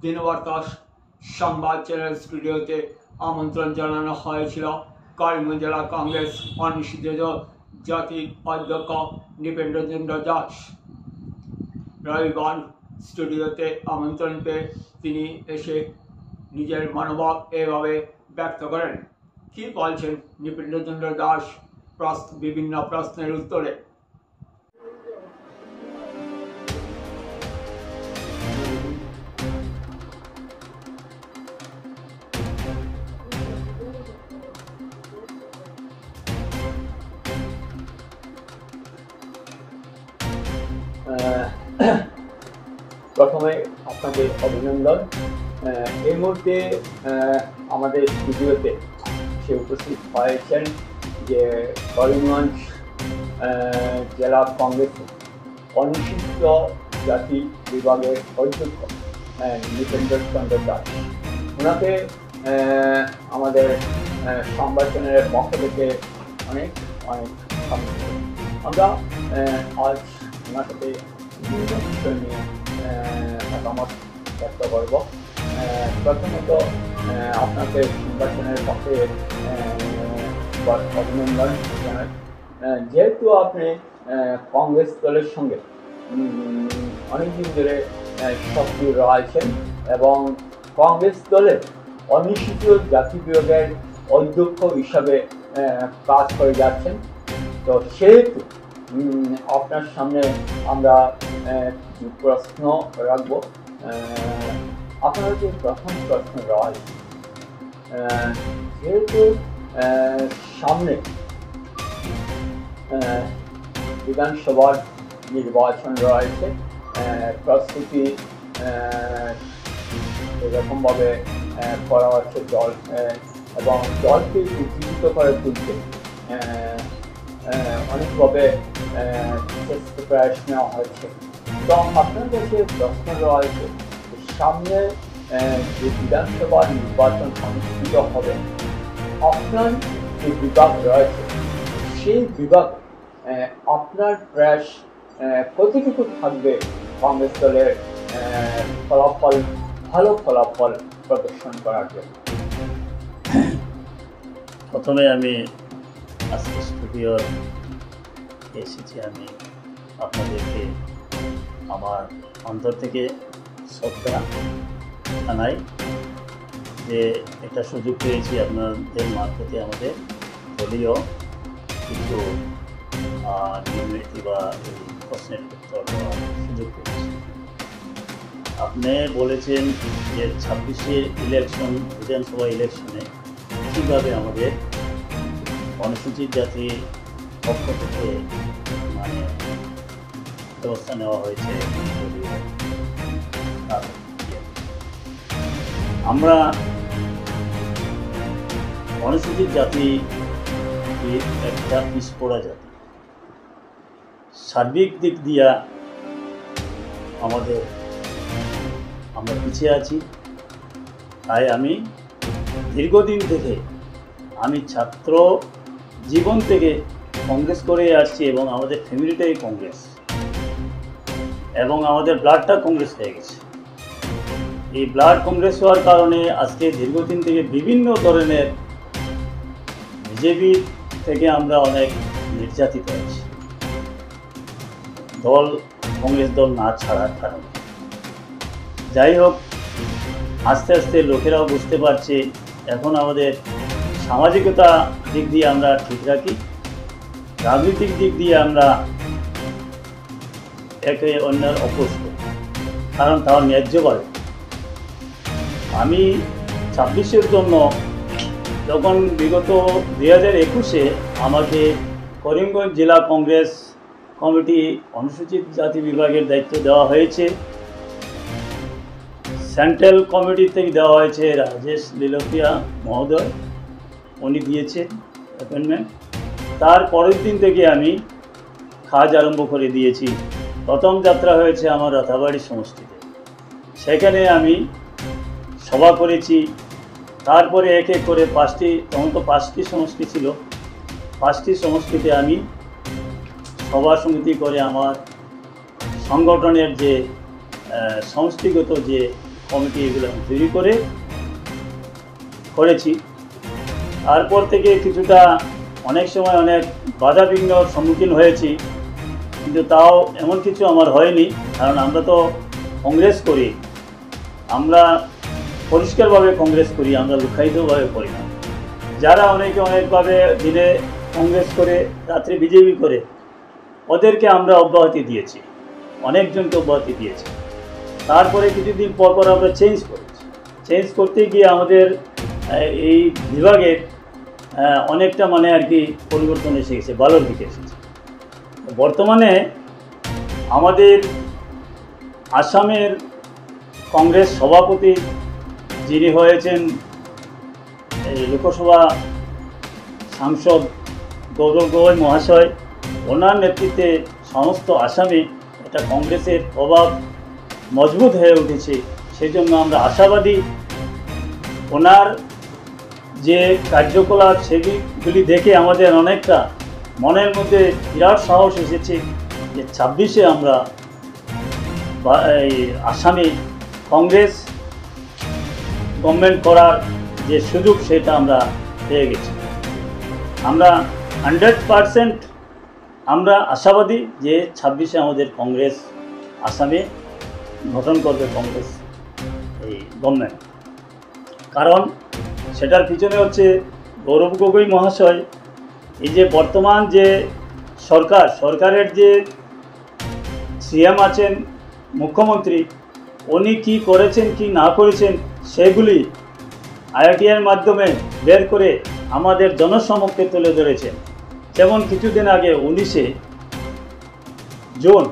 দিনবার্তা সংবাদ চ্যানেল স্টুডিওতে আমন্ত্রণ জানানো হয়েছিল করিমগঞ্জ জেলা কংগ্রেস অনুসূচিত জাতির অধ্যক্ষ নৃপেন্দ্রচন্দ্র দাস। রবিবার স্টুডিওতে আমন্ত্রণ পেয়ে তিনি এসে নিজের মনোভাব এভাবে ব্যক্ত করেন। কি বলছেন নৃপেন্দ্রচন্দ্র দাস বিভিন্ন প্রশ্নের উত্তরে? প্রথমে আপনাদের অভিনন্দন। এই মুহূর্তে আমাদের স্টুডিওতে সে উপস্থিত হয়েছেন যে করিমগঞ্জ জেলা কংগ্রেস অনুসূচিত জাতি বিভাগের অধ্যক্ষ নৃপেন্দ্রচন্দ্র দাস। ওনাকে আমাদের সংবাদ চ্যানেলের পক্ষ থেকে অনেক অনেক আমরা আজ ওনার সাথে বিভিন্ন বিষয় নিয়ে মতামত ব্যক্ত করব। প্রথমত আপনাকে সংবাদ চ্যানেলের পক্ষে অভিনন্দন জানাই। যেহেতু আপনি কংগ্রেস দলের সঙ্গে অনেকদিন ধরে সক্রিয় রয়েছেন এবং কংগ্রেস দলের অনুসূচিত জাতি বিভাগের অধ্যক্ষ হিসাবে কাজ করে যাচ্ছেন, তো সেহেতু আপনার সামনে আমরা প্রশ্ন রাখব। আপনার যে প্রথম প্রশ্ন রয়েছে, যেহেতু সামনে বিধানসভার নির্বাচন রয়েছে, প্রস্তুতি এরকমভাবে করা হচ্ছে দল এবং দলকে উজ্জীবিত করে তুলতে অনেকভাবে প্রয়াস নেওয়া হয়েছে। তো আপনার কাছে প্রশ্ন রয়েছে, সামনে যে বিধানসভা নির্বাচন অনুষ্ঠিত হবে, আপনার যে বিভাগ রয়েছে সেই বিভাগ আপনার প্রয়াস কতটুকু থাকবে কংগ্রেস দলের ভালো ফলাফল প্রদর্শন করার জন্য? প্রথমে আমি আজকে স্টুডিওর এসেছি, আমি আপনাদেরকে আমার অন্তর থেকে শ্রদ্ধা জানাই যে একটা সুযোগ পেয়েছি আপনাদের মারফতে আমাদের দলীয় কিছু নির্মিতি বা এই প্রশ্নের উত্তর দেওয়ার সুযোগ পেয়েছি। আপনি বলেছেন যে 26-এ ইলেকশন, বিধানসভা ইলেকশনে কীভাবে আমাদের অনুসূচিত জাতির পক্ষ থেকে মানে ব্যবস্থা নেওয়া হয়েছে। আমরা অনুসূচিত জাতি একটা পিছপড়া জাতি, সার্বিক দিক দিয়া আমরা পিছিয়ে আছি। তাই আমি দীর্ঘদিন থেকে আমি ছাত্র জীবন থেকে কংগ্রেস করে আসছি এবং আমাদের ফ্যামিলিটাই কংগ্রেস এবং আমাদের ব্লাডটা কংগ্রেস হয়ে গেছে। এই ব্লাড কংগ্রেস হওয়ার কারণে আজকে দীর্ঘদিন থেকে বিভিন্ন ধরনের বিজেপি থেকে আমরা অনেক নির্যাতিত হয়েছি দল, কংগ্রেস দল না ছাড়ার কারণে। যাই হোক, আস্তে আস্তে লোকেরাও বুঝতে পারছে এখন আমাদের সামাজিকতা দিক দিয়ে আমরা ঠিক রাখি, রাজনৈতিক দিক দিয়ে আমরা একে অন্যের অপোজ করি, কারণ তার ন্যায্য বলে। আমি 26-এর জন্য যখন বিগত 2021-এ আমাকে করিমগঞ্জ জেলা কংগ্রেস কমিটি অনুসূচিত জাতি বিভাগের দায়িত্ব দেওয়া হয়েছে, সেন্ট্রাল কমিটি থেকে দেওয়া হয়েছে রাজেশ লিলোপিয়া মহোদয়, উনি দিয়েছেন অ্যাপয়েন্টমেন্ট। তার পরের দিন থেকে আমি কাজ আরম্ভ করে দিয়েছি। প্রথম যাত্রা হয়েছে আমার রাতাবাড়ি সমষ্টিতে, সেখানে আমি সভা করেছি। তারপরে এক এক করে তখন তো 5টি সমষ্টি ছিল, 5টি সমষ্টিতে আমি সভা সমিতি করে আমার সংগঠনের যে সমষ্টিগত যে কমিটি এগুলো তৈরি করেছি। তারপর থেকে কিছুটা অনেক সময় অনেক বাধা বিঘ্নর সম্মুখীন হয়েছি, কিন্তু তাও এমন কিছু আমার হয়নি, কারণ আমরা তো কংগ্রেস করি, আমরা পরিষ্কারভাবে কংগ্রেস করি, আমরা লুকায়িতভাবে করি না। যারা অনেকে অনেকভাবে দিনে কংগ্রেস করে রাত্রে বিজেপি করে, ওদেরকে আমরা অব্যাহতি দিয়েছি, অনেকজনকে অব্যাহতি দিয়েছি। তারপরে কিছুদিন পর আমরা চেঞ্জ করতে গিয়ে আমাদের এই বিভাগের অনেকটা মানে আর কি পরিবর্তন এসে গেছে, ভালোর দিকে এসেছে। বর্তমানে আমাদের আসামের কংগ্রেস সভাপতি যিনি হয়েছেন লোকসভা সাংসদ গৌরব গগৈ মহাশয়, ওনার নেতৃত্বে সমস্ত আসামে এটা কংগ্রেসের প্রভাব মজবুত হয়ে উঠেছে। সেই জন্য আমরা আশাবাদী, ওনার যে কার্যকলাপ সেগুলি দেখে আমাদের অনেকটা মনের মধ্যে বিরাট সাহস এসেছে যে 26-এ আমরা আসামে কংগ্রেস গভর্নমেন্ট করার যে সুযোগ সেটা আমরা পেয়ে গেছি। আমরা 100% আমরা আশাবাদী যে 26-এ আমাদের কংগ্রেস আসামে গঠন করবে কংগ্রেস এই গভর্নমেন্ট। কারণ সেটার পিছনে হচ্ছে গৌরব গগৈ মহাশয়, এই যে বর্তমান যে সরকারের যে সিএম আছেন, মুখ্যমন্ত্রী, উনি কি করেছেন কি না করেছেন সেগুলি IRTR মাধ্যমে বের করে আমাদের জনসমক্ষে তুলে ধরেছেন। যেমন কিছুদিন আগে 19শে জুন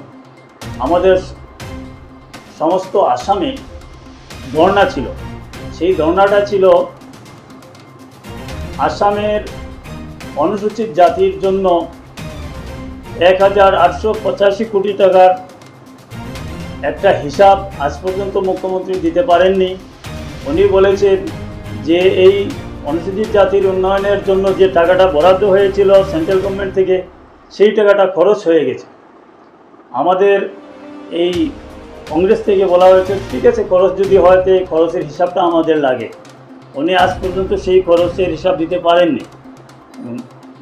আমাদের সমস্ত আসামে ধর্ণা ছিল। সেই ধর্ণাটা ছিল আসামের অনুসূচিত জাতির জন্য 1885 কোটি টাকার একটা হিসাব আজ পর্যন্ত মুখ্যমন্ত্রী দিতে পারেননি। উনি বলেছেন যে এই অনুসূচিত জাতির উন্নয়নের জন্য যে টাকাটা বরাদ্দ হয়েছিল সেন্ট্রাল গভর্নমেন্ট থেকে, সেই টাকাটা খরচ হয়ে গেছে। আমাদের এই কংগ্রেস থেকে বলা হয়েছে ঠিক আছে, খরচ যদি হয় তো খরচের হিসাবটা আমাদের লাগে। উনি আজ পর্যন্ত সেই খরচের হিসাব দিতে পারেননি।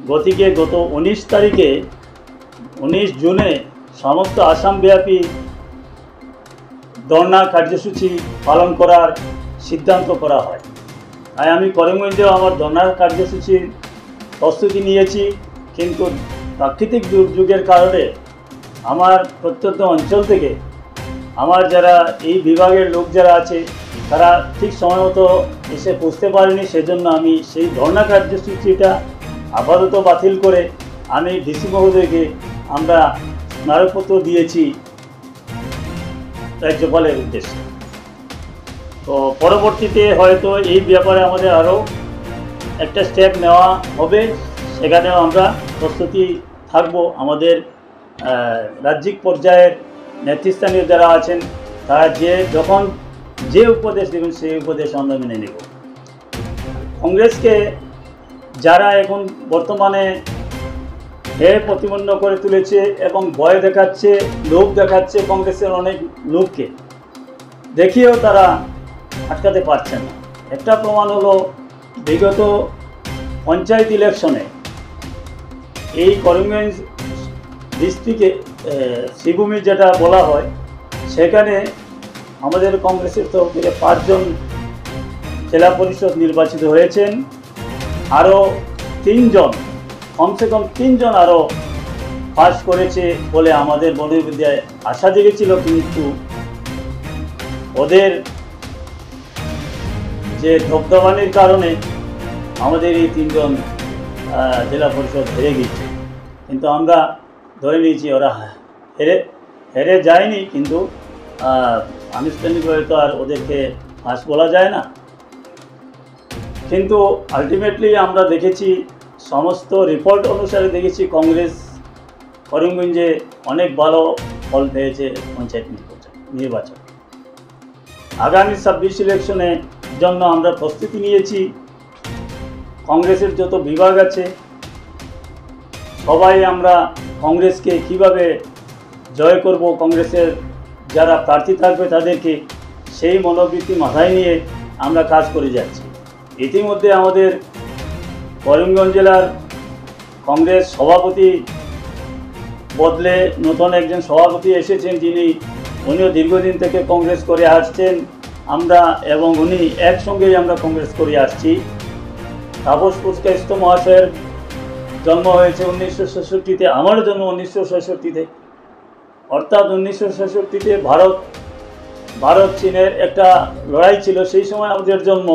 গত 19 জুনে সমস্ত আসামব্যাপী ধর্ণা কার্যসূচি পালন করার সিদ্ধান্ত করা হয়। তাই আমি করিমগঞ্জেও আমার ধর্ণা কার্যসূচির প্রস্তুতি নিয়েছি, কিন্তু প্রাকৃতিক দুর্যোগের কারণে আমার প্রত্যন্ত অঞ্চল থেকে আমার যারা এই বিভাগের লোক যারা আছে তারা ঠিক সময় মতো এসে পৌঁছতে পারেনি। সেজন্য আমি সেই ধর্ণা কার্যসূচিটা আপাতত বাতিল করে আমি ডিসি মহোদয়কে আমরা স্মারকপত্র দিয়েছি রাজ্যপালের উদ্দেশ্যে। তো পরবর্তীতে হয়তো এই ব্যাপারে আমাদের আরও একটা স্টেপ নেওয়া হবে, সেখানেও আমরা প্রস্তুতি থাকব। আমাদের রাজ্যিক পর্যায়ের নেতৃস্থানীয় যারা আছেন তারা যখন যে উপদেশ দেবেন সেই উপদেশ আমরা মেনে নেব। কংগ্রেসকে যারা এখন বর্তমানে প্রতিপন্ন করে তুলেছে এবং ভয় দেখাচ্ছে, লোভ দেখাচ্ছে, কংগ্রেসের অনেক লোককে দেখিয়েও তারা আটকাতে পারছে না। একটা প্রমাণ হলো বিগত পঞ্চায়েত ইলেকশনে এই করিমগঞ্জ ডিস্ট্রিক্টে শ্রীভূমি যেটা বলা হয়, সেখানে আমাদের কংগ্রেসের তরফ থেকে 5 জন জেলা পরিষদ নির্বাচিত হয়েছেন। আরও 3 জন, কমসে কম 3 জন আরও পাস করেছে বলে আমাদের মনোবিদ্যায় আশা জেগেছিল, কিন্তু ওদের যে ধবধবানির কারণে আমাদের এই 3 জন জেলা পরিষদ হেরে গিয়েছে। কিন্তু আমরা ধরে নিয়েছি ওরা হেরে যায়নি, কিন্তু আনুষ্ঠানিকভাবে তো আর ওদেরকে পাস বলা যায় না। কিন্তু আলটিমেটলি আমরা দেখেছি, সমস্ত রিপোর্ট অনুসারে দেখেছি কংগ্রেস করিমগঞ্জে অনেক ভালো ফল পেয়েছে পঞ্চায়েত নির্বাচন। আগামী 26 ইলেকশনের জন্য আমরা প্রস্তুতি নিয়েছি। কংগ্রেসের যত বিভাগ আছে সবাই আমরা কংগ্রেসকে কিভাবে জয় করব, কংগ্রেসের যারা প্রার্থী থাকবে তাদেরকে সেই মনোবৃত্তি মাথায় নিয়ে আমরা কাজ করে যাচ্ছি। ইতিমধ্যে আমাদের করিমগঞ্জ জেলার কংগ্রেস সভাপতি বদলে নতুন একজন সভাপতি এসেছেন, উনিও দীর্ঘদিন থেকে কংগ্রেস করে আসছেন। আমরা এবং উনি একসঙ্গেই আমরা কংগ্রেস করে আসছি। তাপস পুরকায়স্থ মহাশয়ের জন্ম হয়েছে 1966-তে, আমারও জন্ম 1966-তে। অর্থাৎ 1966-তে ভারত চীনের একটা লড়াই ছিল, সেই সময় আমাদের জন্ম।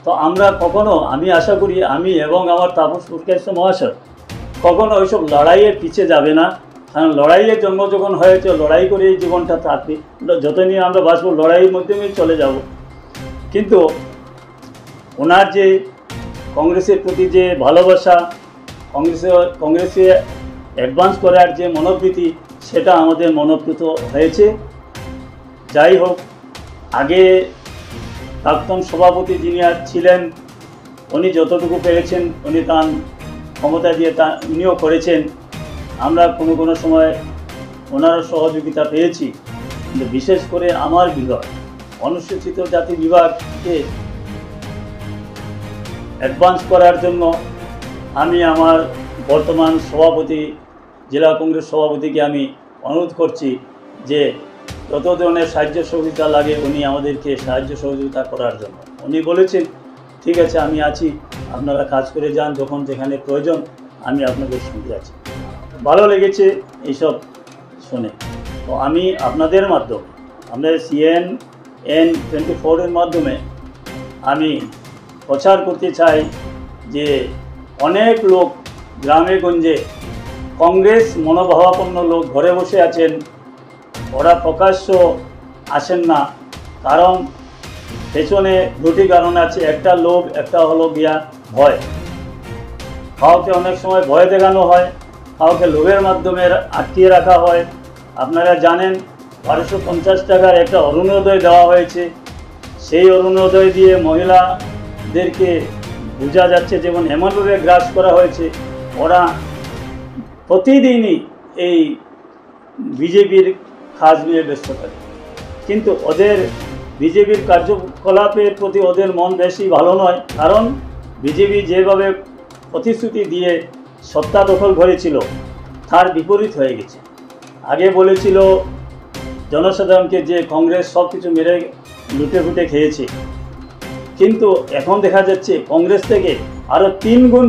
তো আমরা কখনো, আমি আশা করি আমি এবং আমার তাপস পুরকায়স্থ মহাশয় কখনো ওইসব লড়াইয়ের পিছিয়ে যাবে না। কারণ লড়াইয়ের জন্ম যখন হয়েছে, লড়াই করে এই জীবনটা থাকবে, যতদিন আমরা বাঁচবো লড়াইয়ের মাধ্যমেই চলে যাব। কিন্তু ওনার যে কংগ্রেসের প্রতি যে ভালোবাসা, কংগ্রেসে অ্যাডভান্স করার যে মনোবৃত্তি, সেটা আমাদের মনোপ্রীত হয়েছে। যাই হোক, আগে প্রাক্তন সভাপতি যিনি ছিলেন, উনি যতটুকু পেরেছেন উনি তার ক্ষমতা দিয়ে উনিও করেছেন। আমরা কোনো সময় ওনারও সহযোগিতা পেয়েছি। কিন্তু বিশেষ করে আমার বিভাগ, অনুসূচিত জাতি বিভাগকে অ্যাডভান্স করার জন্য আমি আমার বর্তমান সভাপতি, জেলা কংগ্রেস সভাপতিকে আমি অনুরোধ করছি যে যত ধরনের সাহায্য সহযোগিতা লাগে উনি আমাদেরকে সাহায্য সহযোগিতা করার জন্য। উনি বলেছেন ঠিক আছে, আমি আছি, আপনারা কাজ করে যান, যখন যেখানে প্রয়োজন আমি আপনাদের সঙ্গে আছি। ভালো লেগেছে এইসব শুনে। তো আমি আপনাদের মাধ্যমে, আমাদের CNN24-এর মাধ্যমে আমি প্রচার করতে চাই যে অনেক লোক গ্রামে গঞ্জে কংগ্রেস মনোভাবাপন্ন লোক ঘরে বসে আছেন, ওরা প্রকাশ্য আসেন না। কারণ পেছনে দুটি কারণ আছে, একটা লোভ, একটা হলো গিয়া ভয়। কাউকে অনেক সময় ভয় দেখানো হয়, কাউকে লোভের মাধ্যমে আটকিয়ে রাখা হয়। আপনারা জানেন 1250 টাকার একটা অরুণোদয় দেওয়া হয়েছে। সেই অরুণোদয় দিয়ে মহিলাদেরকে বোঝা যাচ্ছে যেমন এমনভাবে গ্রাস করা হয়েছে, ওরা প্রতিদিনই এই বিজেপির কাজ নিয়ে ব্যস্ত থাকে। কিন্তু ওদের বিজেপির কার্যকলাপের প্রতি ওদের মন বেশি ভালো নয়। কারণ বিজেপি যেভাবে প্রতিশ্রুতি দিয়ে সত্তা দখল করেছিল তার বিপরীত হয়ে গেছে। আগে বলেছিল জনসাধারণকে যে কংগ্রেস সব কিছু মেরে লুটে ফুটে খেয়েছে, কিন্তু এখন দেখা যাচ্ছে কংগ্রেস থেকে আরও 3 গুণ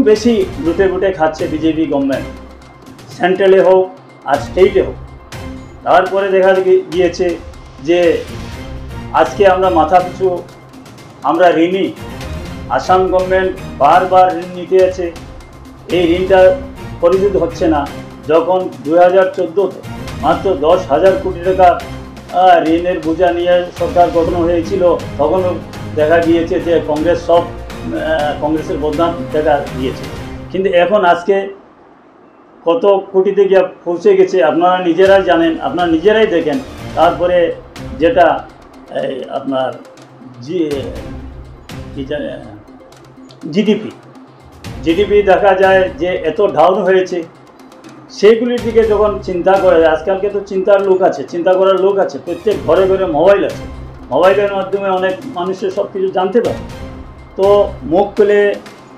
বেশি লুটে ফুটে খাচ্ছে বিজেপি গভর্নমেন্ট, সেন্ট্রালে হোক আর স্টেটে হোক। তারপরে দেখা গিয়েছে যে আজকে আমরা মাথা পিছু আমরা ঋণী। আসাম গভর্নমেন্ট বারবার ঋণ নিতে আছে, এই ঋণটা পরিশোধ হচ্ছে না। যখন 2014-তে মাত্র 10,000 কোটি টাকা ঋণের বোঝা নিয়ে সরকার গঠন হয়েছিল, তখনও দেখা গিয়েছে যে কংগ্রেসের বদনাম দেখা দিয়েছে। কিন্তু এখন আজকে কত কোটিতে গিয়ে পৌঁছে গেছে আপনারা নিজেরাই জানেন, আপনারা নিজেরাই দেখেন। তারপরে যেটা আপনার জিডিপি দেখা যায় যে এত ডাউন হয়েছে। সেগুলির দিকে যখন চিন্তা করা যায়, আজকালকে তো চিন্তা করার লোক আছে, প্রত্যেক ঘরে ঘরে মোবাইল আছে। মোবাইলের মাধ্যমে অনেক মানুষের সব কিছু জানতে পারে। তো মুখ খুলে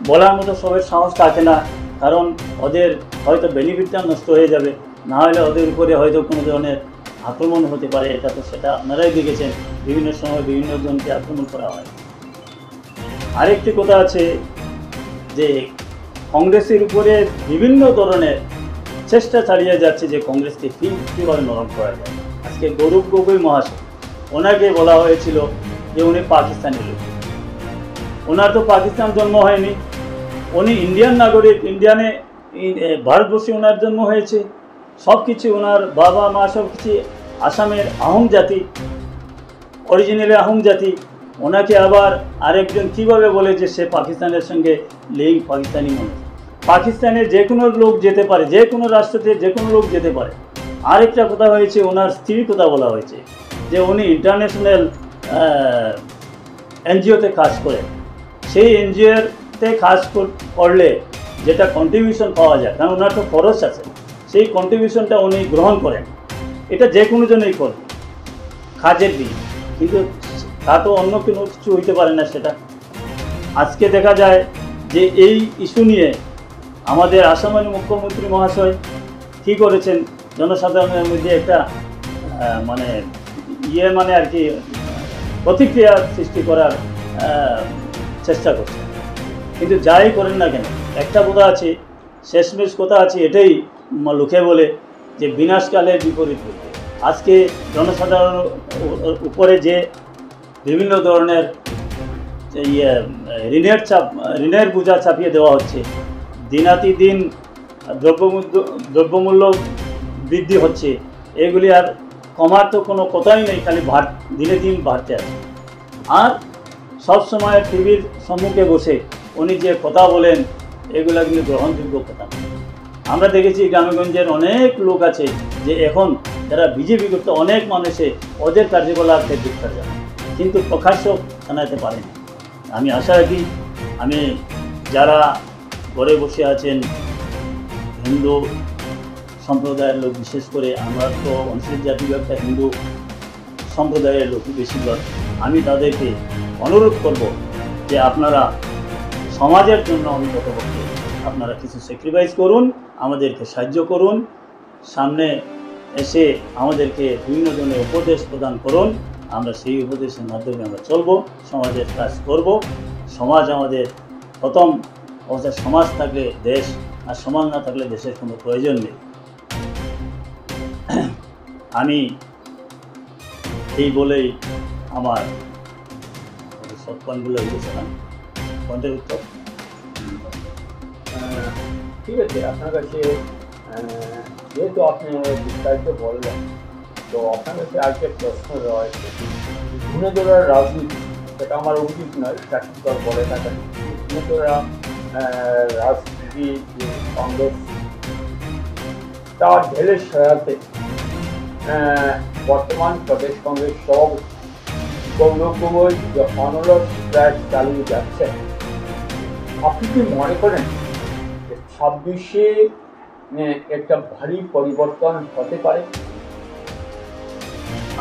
বলার মতো সবের সাহস থাকে না, কারণ ওদের হয়তো বেনিফিটটা নষ্ট হয়ে যাবে, না হলে ওদের উপরে হয়তো কোনো ধরনের আক্রমণ হতে পারে। এটা তো সেটা আপনারাই দেখেছেন, বিভিন্ন সময় বিভিন্ন জনকে আক্রমণ করা হয়। আরেকটি কথা আছে যে কংগ্রেসের উপরে বিভিন্ন ধরনের চেষ্টা চালিয়ে যাচ্ছে যে কংগ্রেসকে কীভাবে নরম করা যায়। আজকে গৌরব গগৈ মহাশয়, ওনাকে বলা হয়েছিল যে উনি পাকিস্তানি লোক। ওনার তো পাকিস্তান জন্ম হয়নি, উনি ইন্ডিয়ান নাগরিক, ভারতবর্ষে ওনার জন্ম হয়েছে। সব কিছু ওনার বাবা মা সব কিছু আসামের আহোম জাতি, অরিজিনালি আহোম জাতি। ওনাকে আবার আরেকজন কীভাবে বলে যে সে পাকিস্তানের সঙ্গে লিঙ্ক, পাকিস্তানি মানুষ। পাকিস্তানে যে কোনো লোক যেতে পারে, যে কোনো রাষ্ট্রতে যে কোনো লোক যেতে পারে। আরেকটা কথা হয়েছে, ওনার স্ত্রীর কথা বলা হয়েছে যে উনি ইন্টারন্যাশনাল এনজিওতে কাজ করেন। সেই এনজিওতে কাজ করলে যেটা কন্ট্রিবিউশন পাওয়া যায়, কারণ ওনার তো খরচ আছে, সেই কন্ট্রিবিউশনটা উনি গ্রহণ করেন। এটা যে কোনো জন্যই করবে। কাজের দিন, কিন্তু তা তো অন্য কোনো কিছু হইতে পারে না। সেটা আজকে দেখা যায় যে এই ইস্যু নিয়ে আমাদের আসামের মুখ্যমন্ত্রী মহাশয় কী করেছেন, জনসাধারণের মধ্যে একটা মানে মানে আর কি প্রতিক্রিয়া সৃষ্টি করার চেষ্টা করছেন। কিন্তু যাই করেন না কেন, একটা কথা আছে, শেষমেশ কথা আছে, এটাই লোকে বলে যে বিনাশকালের বিপরীত ঘটবে। আজকে জনসাধারণের উপরে যে বিভিন্ন ধরনের ঋণের বোঝা চাপিয়ে দেওয়া হচ্ছে, দিনাতিদিন দ্রব্যমূল্য বৃদ্ধি হচ্ছে, এগুলি আর কমার তো কোনো কথাই নেই, খালি দিনে দিন বাড়তে আছে। আর সবসময় টিভির সম্মুখে বসে উনি যে কথা বলেন, এগুলা কিন্তু গ্রহণযোগ্য কথা না। আমরা দেখেছি গ্রামেগঞ্জের অনেক লোক আছে যে এখন যারা বিজেপি করতে, অনেক মানুষে ওদের কার্যকলাপকে ধিক্কার জানায়, কিন্তু প্রকাশ্য জানাতে পারেনি। আমি আশা রাখি, আমি যারা ঘরে বসে আছেন হিন্দু সম্প্রদায়ের লোক, বিশেষ করে আমরা তো অনুসূচিত জাতি একটা হিন্দু সম্প্রদায়ের লোক বেশিরভাগ, আমি তাদেরকে অনুরোধ করব যে আপনারা সমাজের জন্য অন্ততপক্ষে আপনারা কিছু স্যাক্রিফাইস করুন, আমাদেরকে সাহায্য করুন, সামনে এসে আমাদেরকে বিভিন্ন ধরনের উপদেশ প্রদান করুন। আমরা সেই উপদেশের মাধ্যমে আমরা চলব, সমাজের কাজ করব। সমাজ আমাদের প্রথম অবস্থা, সমাজ থাকলে দেশ, আর সমাজ না থাকলে দেশের কোনো প্রয়োজন নেই। আমি এই বলেই আমার সৎপয়েন্টগুলো বলেছিলাম। পয়েন্টের উত্তর ঠিক আছে, আপনার কাছে যেহেতু আপনি বিস্তারিত বললেন, তো আপনার কাছে আজকে প্রশ্ন রয়েছে, ঘুণে ধরার রাজনীতি, সেটা আমার উচিত নয়, চাকরিকর বলে থাকেন, ঘুণে ধরা রাজনীতি কংগ্রেস তার ঢেলে সহায়তে বর্তমান প্রদেশ কংগ্রেস সভাপতি গৌরব গগৈ যে অনলস প্রয়াস চালিয়ে যাচ্ছে, আপনি কি মনে করেন 26-এ একটা ভারী পরিবর্তন হতে পারে?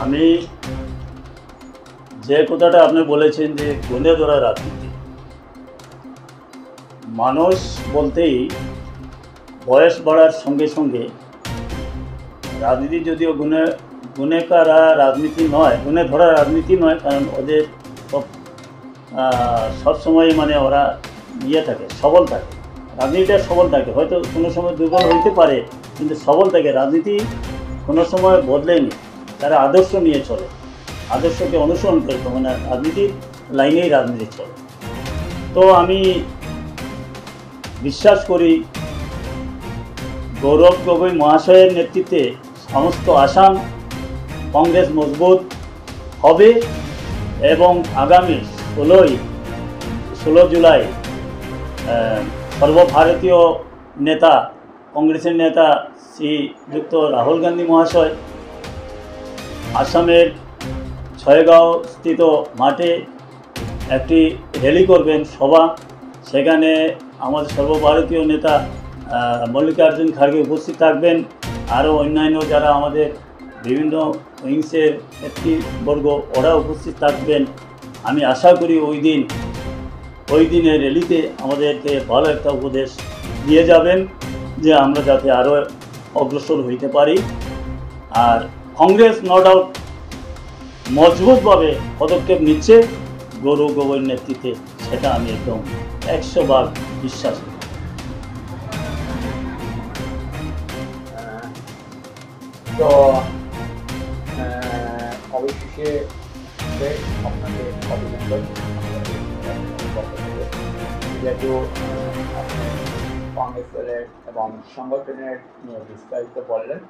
আমি যে কথাটা আপনি বলেছেন যে গুণে ধরা রাজনীতি, মানুষ বলতেই বয়স বাড়ার সঙ্গে সঙ্গে রাজনীতি যদিও গুণে করা রাজনীতি নয়, গুণে ধরা রাজনীতি নয়, কারণ ওদের সবসময় মানে ওরা থাকে, সবল থাকে, রাজনীতিটা সবল থাকে, হয়তো কোনো সময় দুর্বল হইতে পারে, কিন্তু সবল থাকে। রাজনীতি কোনো সময় বদলেনি, তারা আদর্শ নিয়ে চলে, আদর্শকে অনুসরণ করে, মানে রাজনীতির লাইনেই রাজনীতি চলে। তো আমি বিশ্বাস করি গৌরব গগৈ মহাশয়ের নেতৃত্বে সমস্ত আসাম কংগ্রেস মজবুত হবে এবং আগামী 16 জুলাই সর্বভারতীয় নেতা, কংগ্রেসের নেতা শ্রীযুক্ত রাহুল গান্ধী মহাশয় আসামের ছয়গাঁও স্থিত মাঠে একটি র্যালি করবেন, সভা। সেখানে আমাদের সর্বভারতীয় নেতা মল্লিকার্জুন খাড়গে উপস্থিত থাকবেন, আরও অন্যান্য যারা আমাদের বিভিন্ন উইংসের নেতৃবর্গ ওরা উপস্থিত থাকবেন। আমি আশা করি ওই দিনের র্যালিতে আমাদেরকে ভালো একটা উপদেশ দিয়ে যাবেন যে আমরা যাতে আরও অগ্রসর হইতে পারি। আর কংগ্রেস নো ডাউট মজবুতভাবে পদক্ষেপ নিচ্ছে গৌরব গগৈর নেতৃত্বে, সেটা আমি একদম 100 বার বিশ্বাস করি। তো অবশেষে আপনাকে অভিনন্দন, যেহেতু আপনি কংগ্রেস দলের এবং সংগঠনের নিয়ে বিস্তারিত বললেন,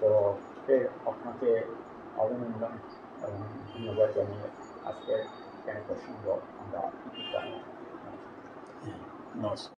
তো আপনাকে অভিনন্দন এবং ধন্যবাদ জানিয়ে আজকের প্রসঙ্গ আমরা নমস্কার।